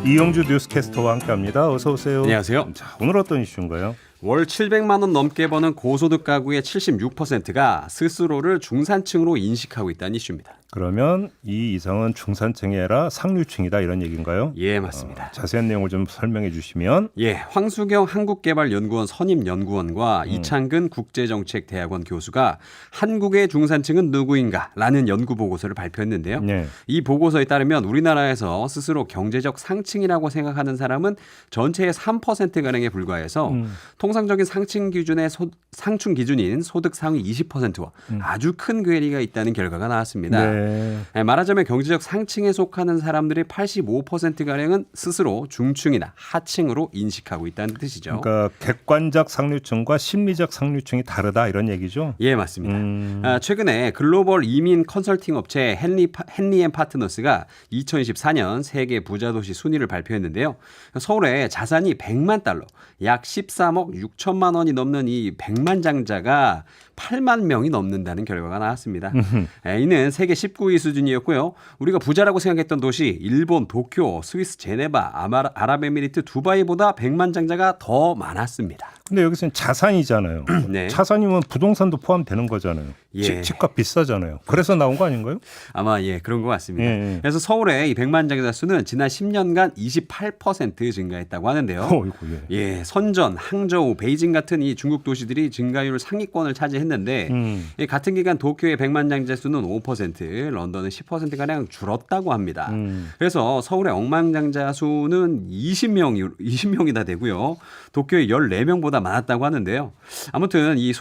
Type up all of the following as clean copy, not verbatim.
이영주 뉴스캐스터와 함께합니다. 어서 오세요. 안녕하세요. 자, 오늘 어떤 이슈인가요? 월 700만 원 넘게 버는 고소득 가구의 76%가 스스로를 중산층으로 인식하고 있다는 이슈입니다. 그러면 이 이상은 중산층이 아니라 상류층이다 이런 얘기인가요? 예, 맞습니다. 자세한 내용을 좀 설명해 주시면. 예, 황수경 한국개발연구원 선임연구원과 이창근 국제정책대학원 교수가 한국의 중산층은 누구인가라는 연구 보고서를 발표했는데요. 네. 이 보고서에 따르면 우리나라에서 스스로 경제적 상층이라고 생각하는 사람은 전체의 3%가량에 불과해서 통상적인 상층 기준인 소득 상위 20%와 아주 큰 괴리가 있다는 결과가 나왔습니다. 네. 말하자면 경제적 상층에 속하는 사람들의 85%가량은 스스로 중층이나 하층으로 인식하고 있다는 뜻이죠. 그러니까 객관적 상류층과 심리적 상류층이 다르다 이런 얘기죠? 예, 맞습니다. 최근에 글로벌 이민 컨설팅 업체 헨리앤파트너스가 2024년 세계 부자도시 순위를 발표했는데요. 서울에 자산이 100만 달러, 약 13억 6천만 원이 넘는 이 백만장자가 8만 명이 넘는다는 결과가 나왔습니다. 이는 세계 19위 수준이었고요. 우리가 부자라고 생각했던 도시 일본 도쿄, 스위스 제네바, 아랍에미리트 두바이보다 백만장자가 더 많았습니다. 근데 여기서는 자산이잖아요. 네. 자산이면 부동산도 포함되는 거잖아요. 예. 집값 비싸잖아요. 그래서 나온 거 아닌가요? 아마 예 그런 것 같습니다. 예. 그래서 서울의 이 백만장자 수는 지난 10년간 28% 증가했다고 하는데요. 어이구, 예, 선전, 항저우, 베이징 같은 이 중국 도시들이 증가율 상위권을 차지했는데 이 같은 기간 도쿄의 백만장자 수는 5%, 런던은 10%가량 줄었다고 합니다. 그래서 서울의 억만장자 수는 20명이나 되고요. 도쿄의 14명보다 많았다고 하는데요. 아무튼 이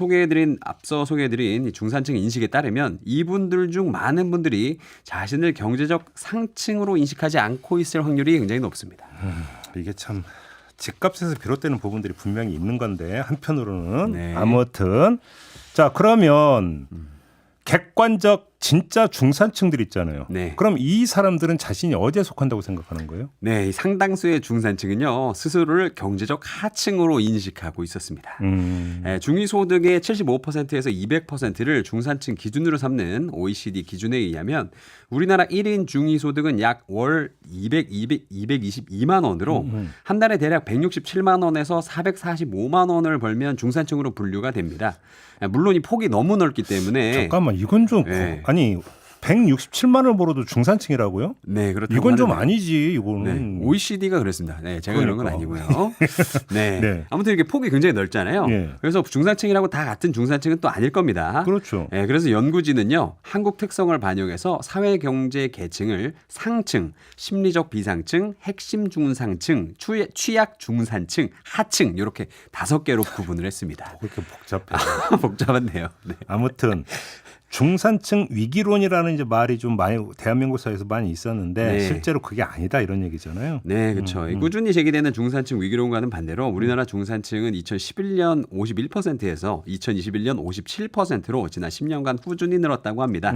앞서 소개해드린 중산층 인식에 따르면 이분들 중 많은 분들이 자신을 경제적 상층으로 인식하지 않고 있을 확률이 굉장히 높습니다. 이게 참 집값에서 비롯되는 부분들이 분명히 있는 건데 한편으로는 네. 아무튼 자 그러면 객관적 진짜 중산층들 있잖아요. 네. 그럼 이 사람들은 자신이 어디에 속한다고 생각하는 거예요? 네, 이 상당수의 중산층은요 스스로를 경제적 하층으로 인식하고 있었습니다. 중위소득의 75%에서 200%를 중산층 기준으로 삼는 OECD 기준에 의하면 우리나라 1인 중위소득은 약 월 222만 원으로 한 달에 대략 167만 원에서 445만 원을 벌면 중산층으로 분류가 됩니다. 물론 이 폭이 너무 넓기 때문에 잠깐만 이건 좀 네. 아니 167만 원을 벌어도 중산층이라고요? 네, 그렇다고 이건 좀 하는데. 아니지 이거는. 네, OECD가 그랬습니다. 네, 제가 그러니까. 이런 건 아니고요. 네. 네. 아무튼 이렇게 폭이 굉장히 넓잖아요. 네. 그래서 중산층이라고 다 같은 중산층은 또 아닐 겁니다. 그렇죠. 네, 그래서 연구진은요, 한국 특성을 반영해서 사회 경제 계층을 상층, 심리적 비상층, 핵심 중상층, 취약 중산층, 하층 이렇게 5개로 구분을 했습니다. 그렇게 복잡해. 복잡한데요. 네. 아무튼 중산층 위기론이라는 이제 말이 좀 많이 대한민국 사회에서 많이 있었는데 네. 실제로 그게 아니다 이런 얘기잖아요. 네, 그렇죠. 꾸준히 제기되는 중산층 위기론과는 반대로 우리나라 중산층은 2011년 51%에서 2021년 57%로 지난 10년간 꾸준히 늘었다고 합니다.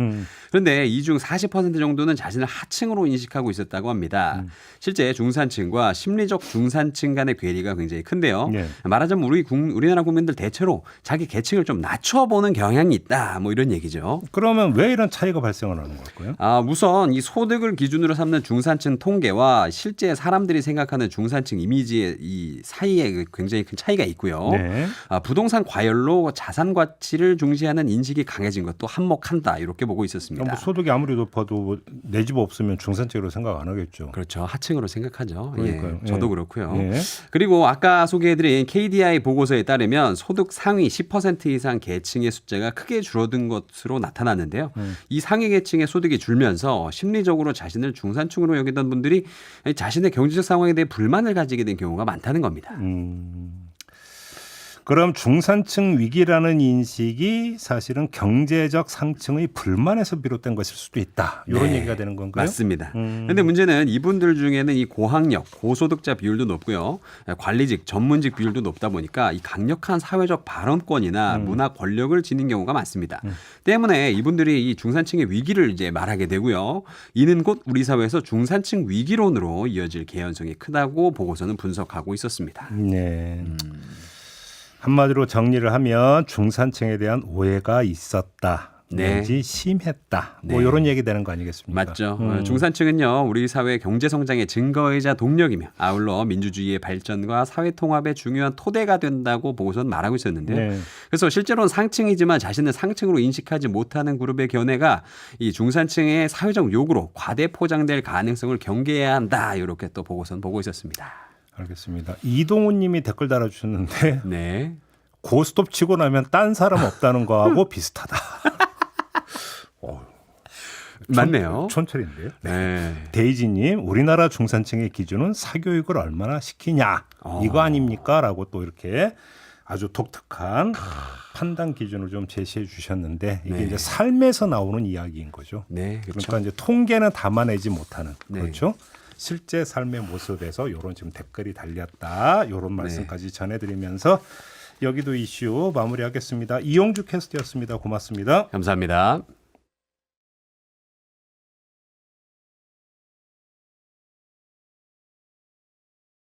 그런데 이 중 40% 정도는 자신을 하층으로 인식하고 있었다고 합니다. 실제 중산층과 심리적 중산층 간의 괴리가 굉장히 큰데요. 네. 말하자면 우리나라 국민들 대체로 자기 계층을 좀 낮춰보는 경향이 있다. 뭐 이런 얘기죠. 그러면 왜 이런 차이가 발생을 하는 걸까요? 우선 이 소득을 기준으로 삼는 중산층 통계와 실제 사람들이 생각하는 중산층 이미지의 이 사이에 굉장히 큰 차이가 있고요. 네. 부동산 과열로 자산 가치를 중시하는 인식이 강해진 것도 한몫한다 이렇게 보고 있었습니다. 뭐 소득이 아무리 높아도 내 집 없으면 중산층으로 생각 안 하겠죠. 그렇죠. 하층으로 생각하죠. 그러니까요. 예, 저도 예. 그렇고요. 예. 그리고 아까 소개해드린 KDI 보고서에 따르면 소득 상위 10% 이상 계층의 숫자가 크게 줄어든 것으로 나타났는데요. 이 상위 계층의 소득이 줄면서 심리적으로 자신을 중산층으로 여기던 분들이 자신의 경제적 상황에 대해 불만을 가지게 된 경우가 많다는 겁니다. 그럼 중산층 위기라는 인식이 사실은 경제적 상층의 불만에서 비롯된 것일 수도 있다. 이런 네, 얘기가 되는 건가요? 맞습니다. 그런데 문제는 이분들 중에는 이 고학력, 고소득자 비율도 높고요. 관리직, 전문직 비율도 높다 보니까 이 강력한 사회적 발언권이나 문화 권력을 지닌 경우가 많습니다. 때문에 이분들이 이 중산층의 위기를 이제 말하게 되고요. 이는 곧 우리 사회에서 중산층 위기론으로 이어질 개연성이 크다고 보고서는 분석하고 있었습니다. 네. 한마디로 정리를 하면 중산층에 대한 오해가 있었다. 네. 왠지 심했다. 뭐 네. 이런 얘기 되는 거 아니겠습니까? 맞죠. 중산층은요, 우리 사회 경제 성장의 증거이자 동력이며 아울러 민주주의의 발전과 사회 통합의 중요한 토대가 된다고 보고서는 말하고 있었는데요. 네. 그래서 실제로는 상층이지만 자신을 상층으로 인식하지 못하는 그룹의 견해가 이 중산층의 사회적 욕으로 과대 포장될 가능성을 경계해야 한다. 이렇게 또 보고서는 보고 있었습니다. 알겠습니다. 이동훈 님이 댓글 달아주셨는데 네. 고스톱 치고 나면 딴 사람 없다는 거하고 비슷하다. 맞네요. 촌철인데요. 네. 데이지님, 우리나라 중산층의 기준은 사교육을 얼마나 시키냐 이거 아닙니까? 라고 또 이렇게 아주 독특한 판단 기준을 좀 제시해 주셨는데 이게 네. 이제 삶에서 나오는 이야기인 거죠. 네, 그렇죠. 그러니까 이제 통계는 담아내지 못하는 네. 그렇죠. 실제 삶의 모습에서 이런 지금 댓글이 달렸다. 이런 말씀까지 전해드리면서 여기도 이슈 마무리하겠습니다. 이용주 캐스트였습니다. 고맙습니다. 감사합니다.